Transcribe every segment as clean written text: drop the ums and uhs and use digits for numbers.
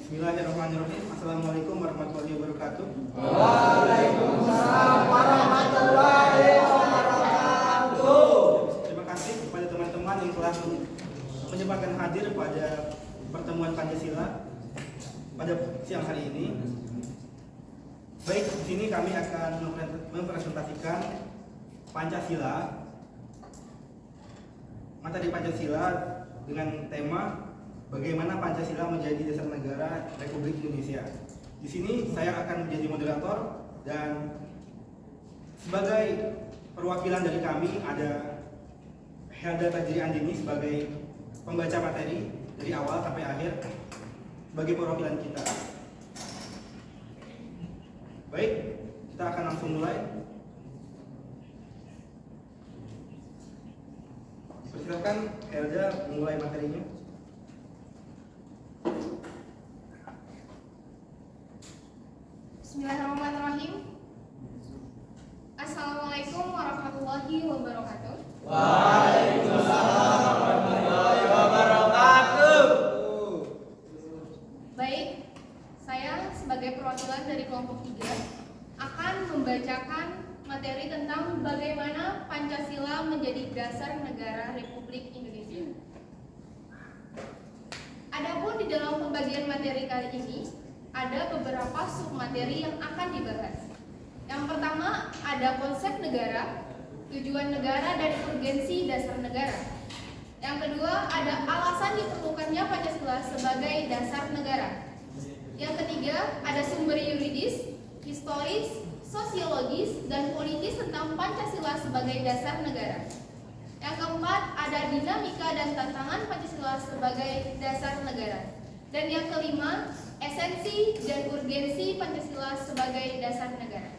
Bismillahirrahmanirrahim. Assalamualaikum warahmatullahi wabarakatuh. Waalaikumsalam warahmatullahi wabarakatuh. Terima kasih kepada teman-teman yang telah menyempatkan hadir pada pertemuan Pancasila pada siang hari ini. Baik, di sini kami akan mempresentasikan Pancasila, materi Pancasila dengan tema bagaimana Pancasila menjadi dasar negara Republik Indonesia. Di sini saya akan menjadi moderator dan sebagai perwakilan dari kami ada Helda Tajri Andini sebagai pembaca materi dari awal sampai akhir sebagai perwakilan kita. Baik, kita akan langsung mulai. Silakan Helda memulai materinya. Bismillahirrahmanirrahim. Assalamualaikum warahmatullahi wabarakatuh. Waalaikumsalam warahmatullahi wabarakatuh. Baik, saya sebagai perwakilan dari kelompok 3 akan membacakan materi tentang bagaimana Pancasila menjadi dasar negara Republik Indonesia. Adapun di dalam pembagian materi kali ini ada beberapa submateri yang akan dibahas. Yang pertama ada konsep negara, tujuan negara dan urgensi dasar negara. Yang kedua ada alasan diperlukannya Pancasila sebagai dasar negara. Yang ketiga ada sumber yuridis, historis, sosiologis, dan politis tentang Pancasila sebagai dasar negara. Yang keempat ada dinamika dan tantangan Pancasila sebagai dasar negara. Dan yang kelima, esensi dan urgensi Pancasila sebagai dasar negara.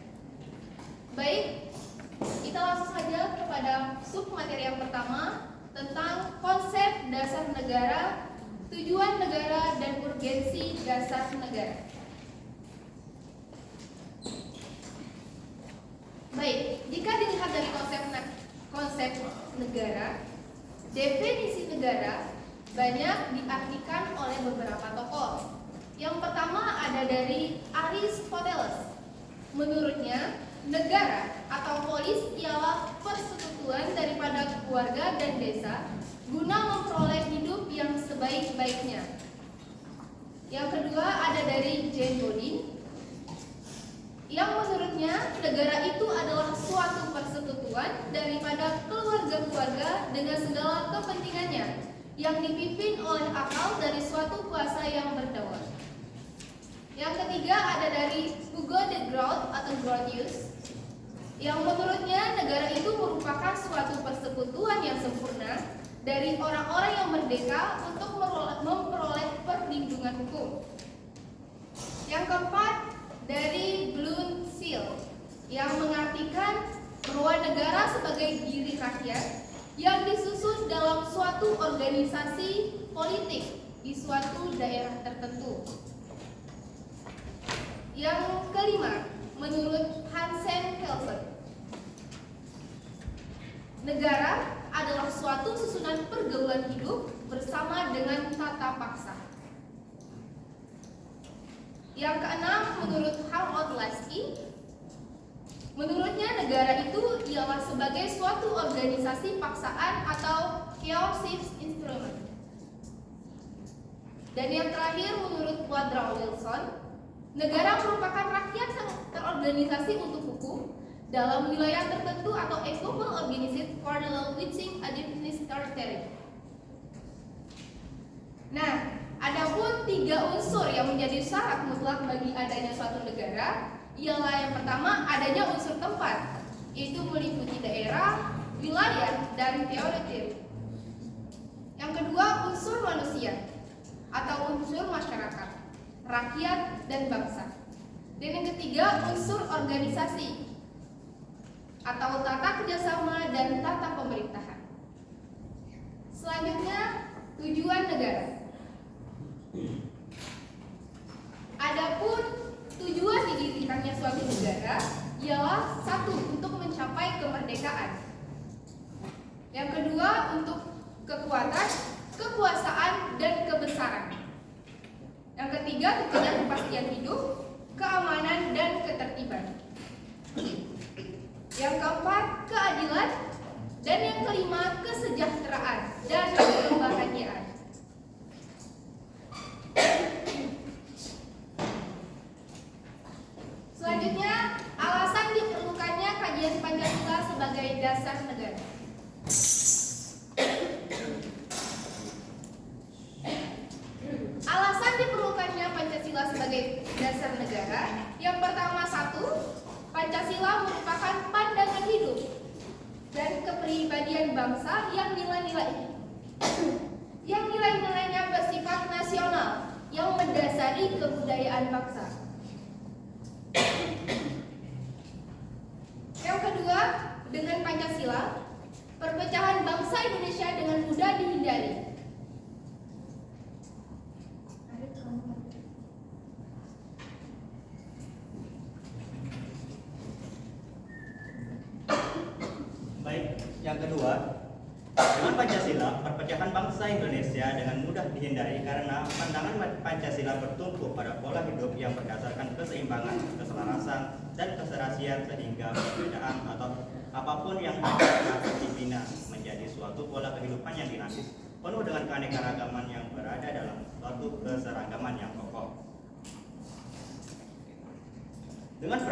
Baik, kita langsung saja kepada submateri yang pertama tentang konsep dasar negara, tujuan negara, dan urgensi dasar negara. Baik, jika dilihat dari konsep negara, definisi negara banyak diartikan oleh beberapa tokoh. Yang pertama ada dari Aristoteles. Menurutnya, negara atau polis ialah persekutuan daripada keluarga dan desa guna memperoleh hidup yang sebaik-baiknya. Yang kedua ada dari Jane Goodall, yang menurutnya negara itu adalah suatu persekutuan daripada keluarga-keluarga dengan segala kepentingannya yang dipimpin oleh akal dari suatu kuasa yang berdaulat. Yang ketiga ada dari Hugo de Groot atau Grotius, yang menurutnya negara itu merupakan suatu persekutuan yang sempurna dari orang-orang yang merdeka untuk memperoleh perlindungan hukum. Yang keempat dari Bluntseel, yang mengartikan bahwa negara sebagai diri rakyat yang disusun dalam suatu organisasi politik di suatu daerah tertentu. Yang kelima, menurut Hansen Kelsen, negara adalah suatu susunan pergaulan hidup bersama dengan tata paksa. Yang keenam, menurut Harold Laski, menurutnya negara itu ialah sebagai suatu organisasi paksaan atau coercive instrument. Dan yang terakhir, menurut Woodrow Wilson, negara merupakan rakyat yang terorganisasi untuk hukum dalam wilayah tertentu atau a people organized for the law within a definite territory. Nah, adapun 3 unsur yang menjadi syarat mutlak bagi adanya suatu negara ialah yang pertama adanya unsur tempat, yaitu meliputi daerah, wilayah, dan teritori. Yang kedua unsur manusia atau unsur masyarakat, rakyat, dan bangsa. Dan yang ketiga unsur organisasi atau tata kerjasama dan tata pemerintahan. Selanjutnya tujuan negara. Adapun tujuan didirikannya suatu negara ialah satu, untuk mencapai kemerdekaan. Yang kedua, untuk kekuatan, kekuasaan, dan kebesaran. Yang ketiga, ketiga, tentunya kepastian hidup, keamanan, dan ketertiban. Yang keempat, keadilan. Dan yang kelima, kesejahteraan dan kebahagiaan. Selanjutnya, alasan diperlukannya kajian Pancasila sebagai dasar negara. Alasan diperlukannya Pancasila sebagai dasar negara, yang pertama satu, Pancasila merupakan pandangan hidup dan kepribadian bangsa yang nilai-nilainya bersifat nasional yang mendasari kebudayaan bangsa. Yang kedua, dengan Pancasila, perpecahan bangsa Indonesia dengan mudah dihindari. Baik, yang kedua, dengan Pancasila, perpecahan bangsa Indonesia dengan mudah dihindari karena pandangan Pancasila bertumpu pada pola hidup yang berdasarkan keseimbangan, keselarasan, dan keserasian sehingga perbedaan atau apapun yang ada dapat dibina menjadi suatu pola kehidupan yang dinamis, penuh dengan keanekaragaman yang berada dalam suatu keseragaman yang kokoh. Dengan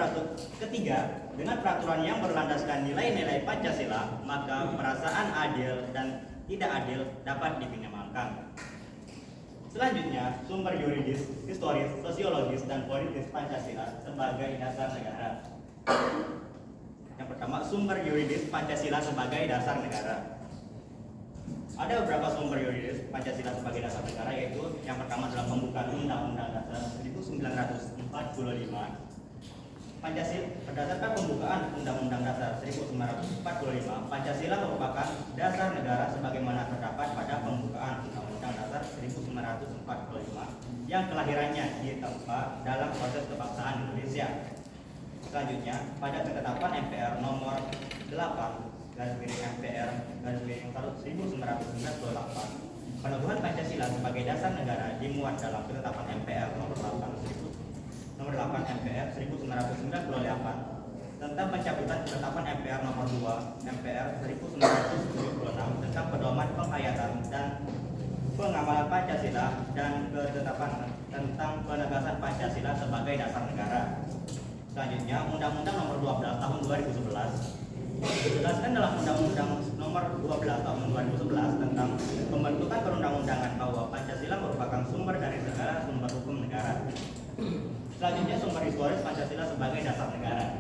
peraturan yang berlandaskan nilai-nilai Pancasila, maka perasaan adil dan tidak adil dapat diminimalkan. Selanjutnya, sumber yuridis, historis, sosiologis, dan politis Pancasila sebagai dasar negara. Yang pertama, sumber yuridis Pancasila sebagai dasar negara. Ada beberapa sumber yuridis Pancasila sebagai dasar negara, yaitu yang pertama adalah pembukaan Undang-Undang Dasar 1945. Pancasila, berdasarkan pembukaan Undang-Undang Dasar 1945, Pancasila merupakan dasar negara sebagaimana terdapat pada pembukaan Undang-Undang Dasar 1945 yang kelahirannya ditempa dalam proses kebangsaan Indonesia. Selanjutnya, pada ketetapan MPR nomor 8/MPR/1998, peneguhan Pancasila sebagai dasar negara dimuat dalam ketetapan MPR nomor 8 MPR 1998 tentang pencabutan ketetapan MPR nomor 2 MPR 1976 tentang pedoman penghayatan dan pengamalan Pancasila dan ketetapan tentang penegasan Pancasila sebagai dasar negara. Selanjutnya, Undang-Undang nomor 12 tahun 2011 dijelaskan dalam Undang-Undang nomor 12 tahun 2011 tentang pembentukan perundang-undangan bahwa Pancasila merupakan sumber dari segala sumber hukum negara. Selanjutnya, sumber historis Pancasila sebagai dasar negara.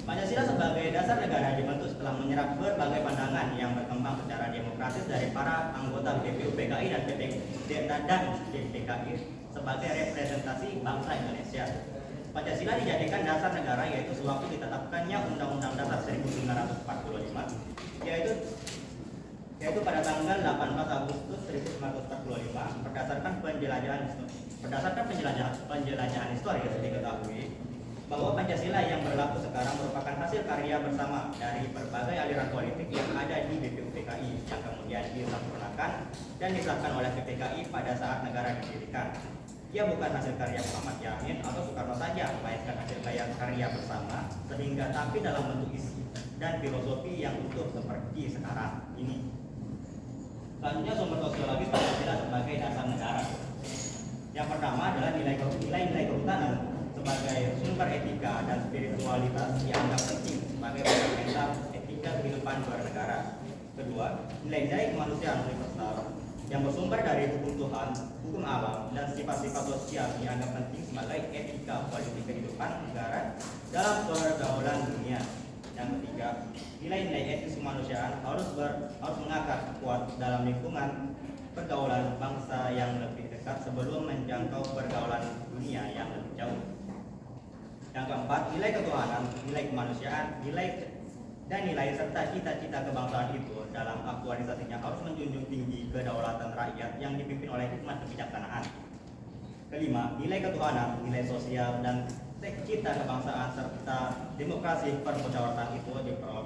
Pancasila sebagai dasar negara dibentuk setelah menyerap berbagai pandangan yang berkembang secara demokratis dari para anggota BPU PKI dan DPKI sebagai representasi bangsa Indonesia. Pancasila dijadikan dasar negara yaitu sewaktu ditetapkannya Undang-Undang Dasar 1945, yaitu pada tanggal 18 Agustus 1945 berdasarkan penjelajahan historis diketahui bahwa Pancasila yang berlaku sekarang merupakan hasil karya bersama dari berbagai aliran politik yang ada di BPU PKI yang kemudian disempurnakan dan disahkan oleh PPKI pada saat negara didirikan. Ia bukan hasil karya Muhammad Yamin atau Soekarno saja, melainkan hasil karya bersama sehingga tapi dalam bentuk isi dan filosofi yang utuh seperti sekarang ini. Selanjutnya, sumber sosiologis Pancasila sebagai dasar negara. Yang pertama adalah nilai-nilai kehutanan sebagai sumber etika dan spiritualitas dianggap penting sebagai fundamental etika kehidupan bernegara. Kedua, nilai-nilai kemanusiaan universal yang bersumber dari hukum Tuhan, hukum alam, dan sifat-sifat sosial dianggap penting sebagai etika politik kehidupan negara dalam pergaulan dunia. Yang ketiga, nilai-nilai etis kemanusiaan harus mengakar kuat dalam lingkungan pergaulan bangsa yang lebih dekat sebelum menjangkau pergaulan dunia yang lebih jauh. Yang keempat, nilai ketuhanan, nilai kemanusiaan, nilai serta cita-cita kebangsaan itu dalam aktualisasinya harus menjunjung tinggi kedaulatan rakyat yang dipimpin oleh hikmat kebijaksanaan. Kelima, nilai ketuhanan, nilai sosial, dan cita kebangsaan serta demokrasi permusyawaratan itu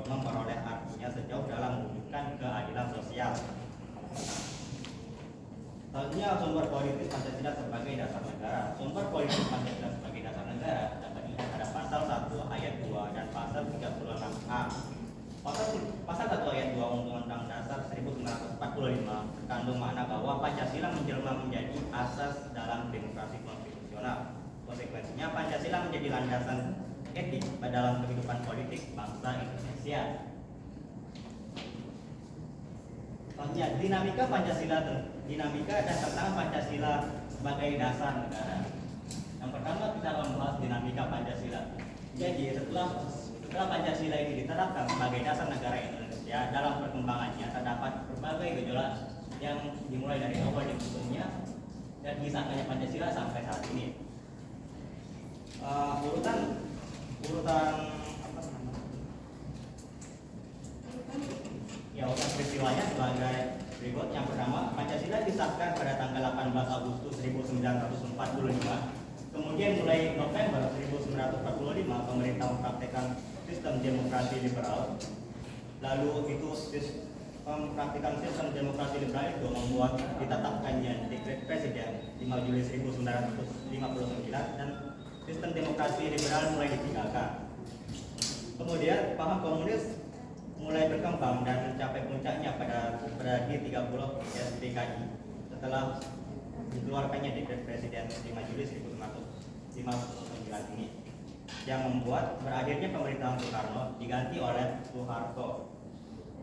memperoleh arti kontribusinya sejauh dalam mewujudkan keadilan sosial. Selanjutnya, sumber politis Pancasila sebagai dasar negara. Sumber politis Pancasila sebagai dasar negara dapat dilihat pada pasal 1 ayat 2 dan pasal 36A. Pasal 1 ayat 2 Undang-Undang Dasar 1945 terkandung makna bahwa Pancasila menjelma menjadi asas dalam demokrasi konstitusional. Konsekuensinya, Pancasila menjadi landasan etik dalam kehidupan politik bangsa Indonesia. Selanjutnya, dinamika dan tantangan Pancasila sebagai dasar negara. Yang pertama, kita akan membahas dinamika Pancasila. Jadi, setelah Pancasila ini diterapkan sebagai dasar negara Indonesia, dalam perkembangannya terdapat berbagai gejolak yang dimulai dari awal dibentuknya dan disahkannya Pancasila sampai saat ini. Urutan peristiwanya sebagai berikut. Yang pertama, Pancasila disahkan pada tanggal 18 Agustus 1945. Kemudian mulai November 1945 pemerintah mempraktikkan sistem demokrasi liberal. Lalu itu mempraktikkan sistem demokrasi liberal itu membuat ditetapkannya dekret presiden 5 Juli 1959 dan sistem demokrasi liberal mulai ditinggalkan. Kemudian paham komunis mulai berkembang dan mencapai puncaknya pada G30 SPKI setelah dikeluarkannya dekret presiden 5 Juli 1959 ini, yang membuat berakhirnya pemerintahan Soekarno diganti oleh Soeharto.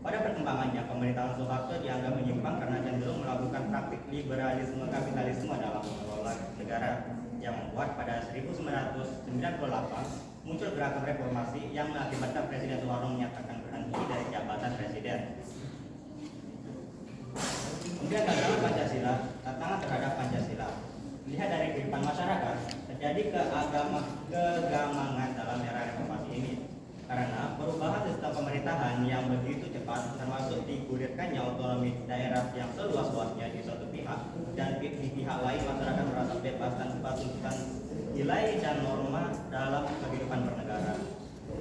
Pada perkembangannya, pemerintahan Soeharto dianggap menyimpang karena cenderung melakukan praktik liberalisme kapitalisme dalam mengelola negara, yang membuat pada 1998 muncul gerakan reformasi yang mengakibatkan Presiden Soeharto menyatakan berhenti dari jabatan presiden. Kemudian tantangan terhadap Pancasila. Lihat dari kehidupan masyarakat, terjadi kegamangan dalam era reformasi ini karena perubahan sistem pemerintahan yang begitu cepat, termasuk digulirkannya otonomi daerah yang seluas-luasnya di suatu pihak, dan di pihak lain masyarakat merasa bebas tanpa tuntutan nilai dan norma dalam kehidupan bernegara.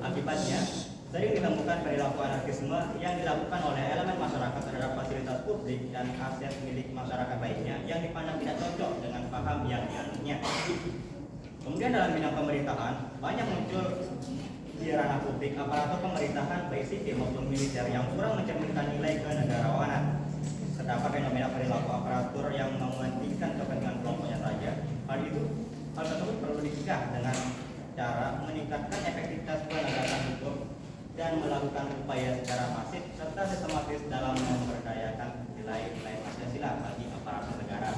Akibatnya, sering ditemukan perilaku anarkisme yang dilakukan oleh elemen masyarakat terhadap fasilitas publik dan aset milik masyarakat lainnya yang dipandang tidak cocok dengan paham yang dianutnya. Kemudian dalam bidang pemerintahan, banyak muncul di ranah publik aparatur pemerintahan baik sipil maupun militer yang kurang mencerminkan nilai kenegarawanan. Terdapat fenomena perilaku aparatur yang mementingkan kepentingan kelompoknya saja. Hal tersebut perlu dicegah dengan cara meningkatkan efektivitas penegakan hukum dan melakukan upaya secara masif serta sistematis dalam memberdayakan nilai-nilai Pancasila bagi aparatur negara.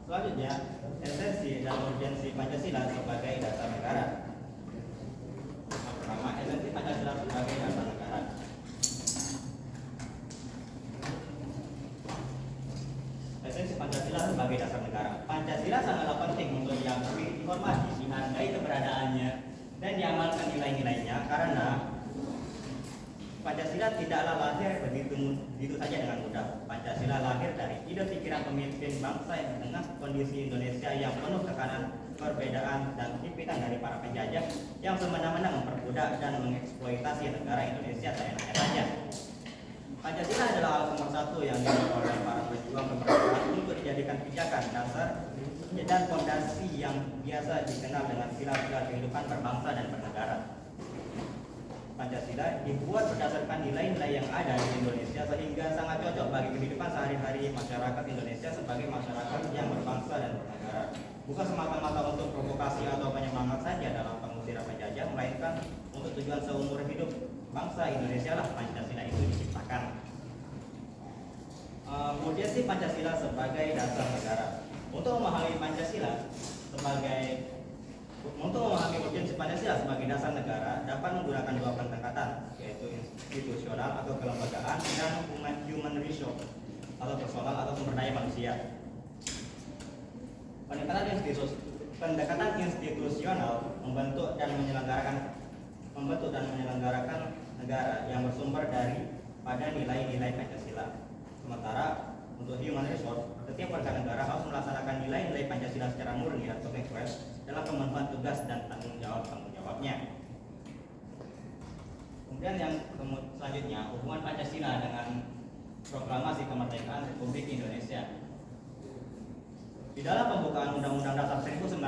Selanjutnya, esensi dan urgensi Pancasila sebagai dasar negara. Yang pertama, esensi Pancasila sebagai dasar negara. Esensi Pancasila sebagai dasar negara. Pancasila sangatlah penting untuk diakui, dihormati, dihargai keberadaannya, dan diamalkan nilai-nilainya karena Pancasila tidaklah lahir begitu saja dengan mudah. Pancasila lahir dari ide pikiran pemimpin bangsa yang di tengah kondisi Indonesia yang penuh tekanan, perbedaan, dan himpitan dari para penjajah yang semena-mena memperbudak dan mengeksploitasi negara Indonesia seenaknya saja. Pancasila adalah alat nomor satu yang dibawa oleh para pejuang kemerdekaan untuk dijadikan pijakan dasar dan fondasi yang biasa dikenal dengan sila-sila kehidupan berbangsa dan bernegara. Pancasila dibuat berdasarkan nilai-nilai yang ada di Indonesia sehingga sangat cocok bagi kehidupan sehari-hari masyarakat Indonesia sebagai masyarakat yang berbangsa dan bernegara. Bukan semata-mata untuk provokasi atau penyemangat saja dalam pengusiran penjajah, melainkan untuk tujuan seumur hidup bangsa Indonesia lah Pancasila itu diciptakan. Urgensi Pancasila sebagai dasar negara. Untuk memahami urgensi Pancasila sebagai dasar negara dapat menggunakan dua pendekatan, yaitu institusional atau kelembagaan dan human resource atau personal atau sumber daya manusia. Pendekatan institusional membentuk dan menyelenggarakan negara yang bersumber dari pada nilai-nilai Pancasila. Sementara untuk human resource, setiap warga negara harus melaksanakan nilai-nilai Pancasila secara murni dan konsekuen dalam pemenuhan tugas dan tanggung jawabnya. Kemudian yang selanjutnya, hubungan Pancasila dengan Proklamasi Kemerdekaan Republik Indonesia. Di dalam pembukaan Undang-Undang Dasar 1945,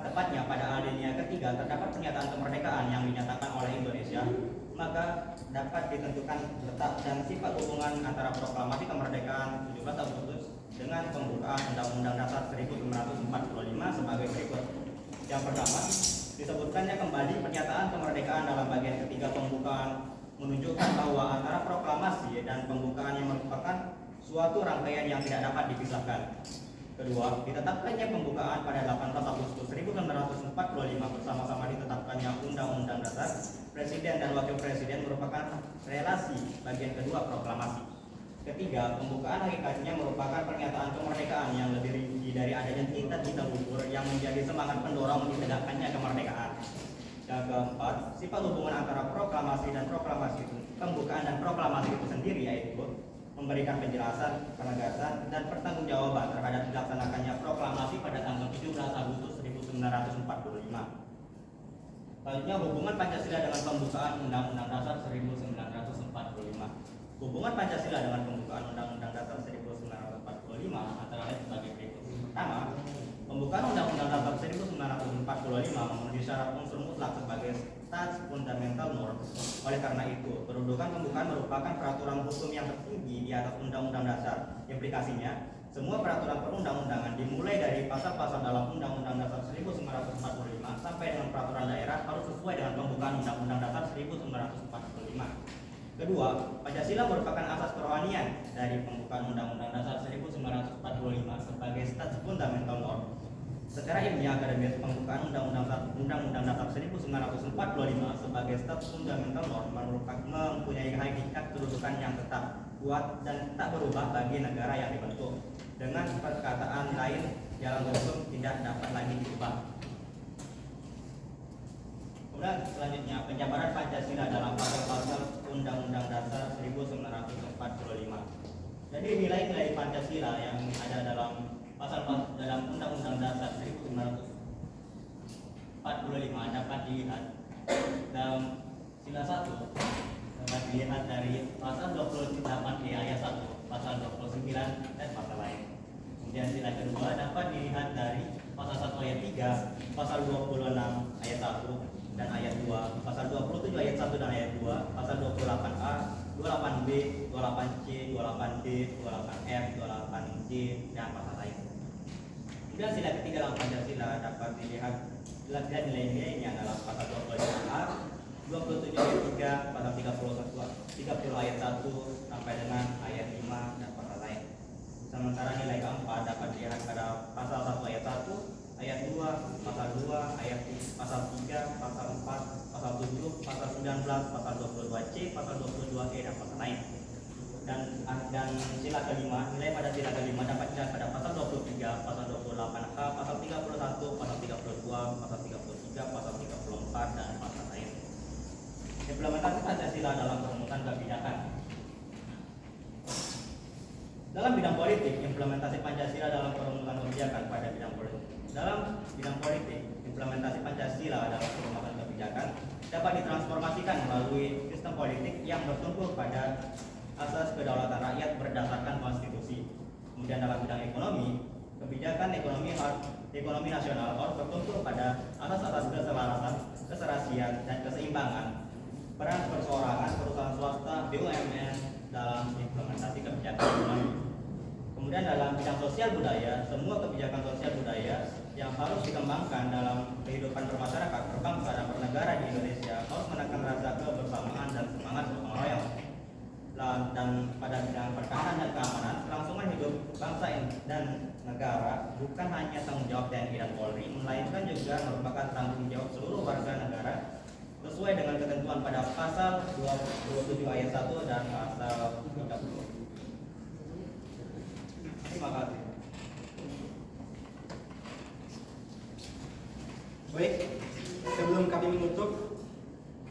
tepatnya pada alinea ketiga terdapat pernyataan kemerdekaan yang dinyatakan oleh Indonesia, maka dapat ditentukan letak dan sifat hubungan antara Proklamasi Kemerdekaan 17 Agustus dengan pembukaan Undang-Undang Dasar 1945 sebagai berikut. Yang pertama, disebutkannya kembali pernyataan kemerdekaan dalam bagian ketiga pembukaan menunjukkan bahwa antara proklamasi dan pembukaan yang merupakan suatu rangkaian yang tidak dapat dipisahkan. Kedua, ditetapkannya pembukaan pada 18 Agustus 1945 bersama-sama ditetapkannya Undang-Undang Dasar, Presiden dan Wakil Presiden merupakan relasi bagian kedua proklamasi. Ketiga, pembukaan hakikatnya merupakan pernyataan kemerdekaan yang lebih rinci dari adanya tinta-tinta gugur yang menjadi semangat pendorong ditegakkannya kemerdekaan. Yang keempat, sifat hubungan antara proklamasi dan proklamasi itu, pembukaan dan proklamasi itu sendiri, yaitu memberikan penjelasan, penegasan, dan pertanggungjawaban terhadap dilaksanakannya proklamasi pada tanggal 17 Agustus 1945. Selanjutnya, hubungan Pancasila dengan pembukaan Undang-Undang Dasar 1945. Hubungan Pancasila dengan pembukaan Undang-Undang Dasar 1945 antara lain sebagai berikut. Pertama, pembukaan Undang-Undang Dasar 1945 memenuhi syarat unsur mutlak sebagai stats fundamental norm. Oleh karena itu, kedudukan pembukaan merupakan peraturan hukum yang tertinggi di atas Undang-Undang Dasar. Implikasinya, semua peraturan perundang-undangan dimulai dari pasal-pasal dalam Undang-Undang Dasar 1945 sampai dengan peraturan daerah harus sesuai dengan pembukaan Undang-Undang Dasar 1945. Kedua, Pancasila merupakan asas kerohanian dari pembukaan Undang-Undang Dasar 1945 sebagai stats fundamental norm. Secara ilmiah akademis, pembukaan Undang-Undang Dasar 1945 sebagai stats fundamental norm mempunyai hakikat kedudukan yang tetap, kuat, dan tak berubah bagi negara yang dibentuk. Dengan perkataan lain, jalan hukum tidak dapat lagi diubah. Kemudian selanjutnya, penjabaran Pancasila dalam pasal-pasal Undang-Undang Dasar 1945. Jadi nilai-nilai Pancasila yang ada dalam dalam Undang-Undang Dasar 1945 dapat dilihat dalam sila 1, dapat dilihat dari pasal 28 di ayat 1, pasal 29 dan pasal lain. Kemudian sila kedua dapat dilihat dari pasal 1 ayat 3, pasal 26 ayat 1 dan ayat 2, pasal 27 ayat 1 dan ayat 2, pasal 28A, 28B, 28C, 28D, 28F, 28G, dan pasal lain. Kemudian sila ketiga dalam Pancasila dapat dilihat nilai-nilainya dalam pasal 25A, 27 ayat 3, pasal 30 ayat 1 sampai dengan ayat 5 dan pasal lain. Sementara nilai keempat dapat dilihat pada pasal 1 ayat 1, ayat 2, pasal 2, ayat pasal 3, pasal 4, pasal 7, pasal 19, pasal 22C, pasal 22E dan pasal lain. Dan sila kelima, nilai pada sila kelima dapat dilihat pada pasal 23, pasal 28K, pasal 31, pasal 32, pasal 33, pasal 34 dan pasal lain. Implementasi Pancasila dalam perumusan kebijakan. Dalam bidang politik, implementasi Pancasila dalam perumusan kebijakan pada bidang politik. Dalam bidang politik, implementasi Pancasila dalam perumusan kebijakan dapat ditransformasikan melalui sistem politik yang bertumpu pada asas kedaulatan rakyat berdasarkan konstitusi. Kemudian dalam bidang ekonomi, kebijakan ekonomi nasional harus bertumpu pada asas-asas keselarasan, keserasian, dan keseimbangan. Peran perseorangan, perusahaan swasta, BUMN dalam implementasi kebijakan ekonomi. Kemudian dalam bidang sosial budaya, semua kebijakan sosial budaya yang harus dikembangkan dalam kehidupan bermasyarakat, berbangsa dan bernegara di Indonesia harus menekan rasa kebersamaan dan semangat gotong royong. Dan pada bidang pertahanan dan keamanan, kelangsungan hidup bangsa dan negara bukan hanya tanggung jawab TNI dan Polri, melainkan juga merupakan tanggung jawab seluruh warga negara sesuai dengan ketentuan pada pasal 27 ayat 1 dan pasal 30. Terima kasih. Baik, sebelum kami menutup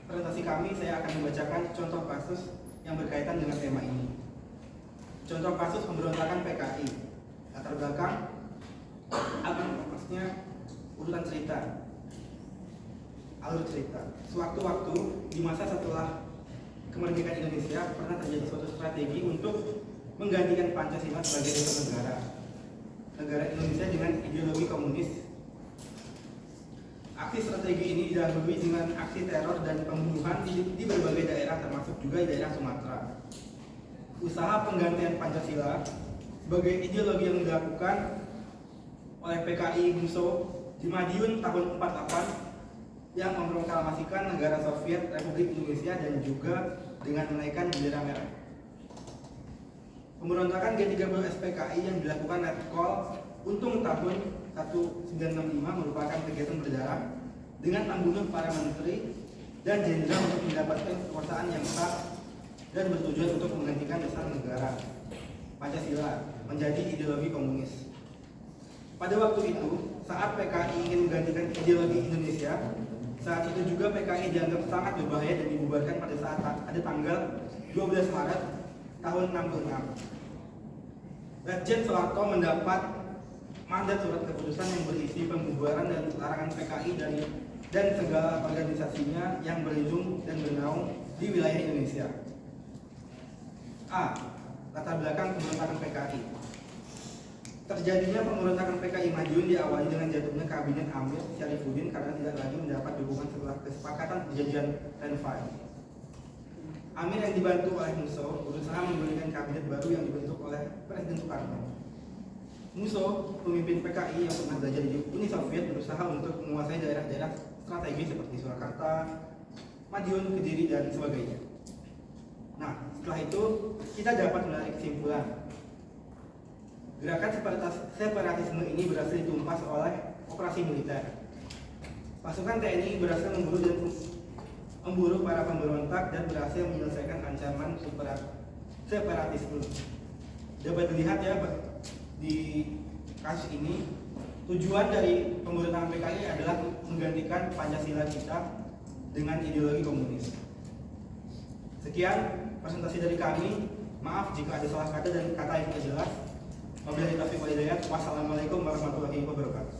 presentasi kami, saya akan membacakan contoh kasus yang berkaitan dengan tema ini. Contoh kasus pemberontakan PKI. Latar belakang, maksudnya urutan cerita. alur cerita. Sewaktu-waktu di masa setelah kemerdekaan Indonesia pernah terjadi suatu strategi untuk menggantikan Pancasila sebagai dasar negara Indonesia dengan ideologi komunis. Aksi strategi ini didahului dengan aksi teror dan pembunuhan di berbagai daerah termasuk juga di daerah Sumatera. Usaha penggantian Pancasila sebagai ideologi yang dilakukan oleh PKI Musso di Madiun tahun 48 yang memproklamasikan negara Soviet Republik Indonesia dan juga dengan menaikkan bendera merah. Pemberontakan G30 SPKI yang dilakukan Letkol Untung tahun 1965 merupakan kegiatan berdarah dengan membunuh para menteri dan jenderal untuk mendapatkan kekuasaan yang sah dan bertujuan untuk menggantikan dasar negara Pancasila menjadi ideologi komunis. Pada waktu itu, saat PKI ingin menggantikan ideologi Indonesia, saat itu juga PKI dianggap sangat berbahaya dan dibubarkan pada saat ada tanggal 12 Maret tahun 66. Letjen Soeharto mendapat mandat surat keputusan yang berisi pembubaran dan larangan PKI dan segala organisasinya yang berlindung dan bernaung di wilayah Indonesia. A. Latar belakang pemberontakan PKI. Terjadinya pemberontakan PKI Madiun diawali dengan jatuhnya kabinet Amir Syarifuddin karena tidak lagi mendapat dukungan setelah kesepakatan perjanjian Renvai. Amir yang dibantu oleh Musso berusaha memberikan kabinet baru yang dibentuk oleh Presiden Soekarno. Musso, pemimpin PKI yang pernah belajar di Uni Soviet, berusaha untuk menguasai daerah-daerah strategis seperti Surakarta, Madiun, Kediri, dan sebagainya. Nah, setelah itu kita dapat menarik kesimpulan. Gerakan separatisme ini berhasil ditumpas oleh operasi militer. Pasukan TNI berhasil memburu para pemberontak dan berhasil menyelesaikan ancaman separatisme. Dapat dilihat ya di kasus ini, tujuan dari pemberontakan PKI adalah menggantikan Pancasila kita dengan ideologi komunis. Sekian presentasi dari kami. Maaf jika ada salah kata dan kata yang tidak jelas. Wabillahi taufiq wal hidayah. Wassalamualaikum warahmatullahi wabarakatuh.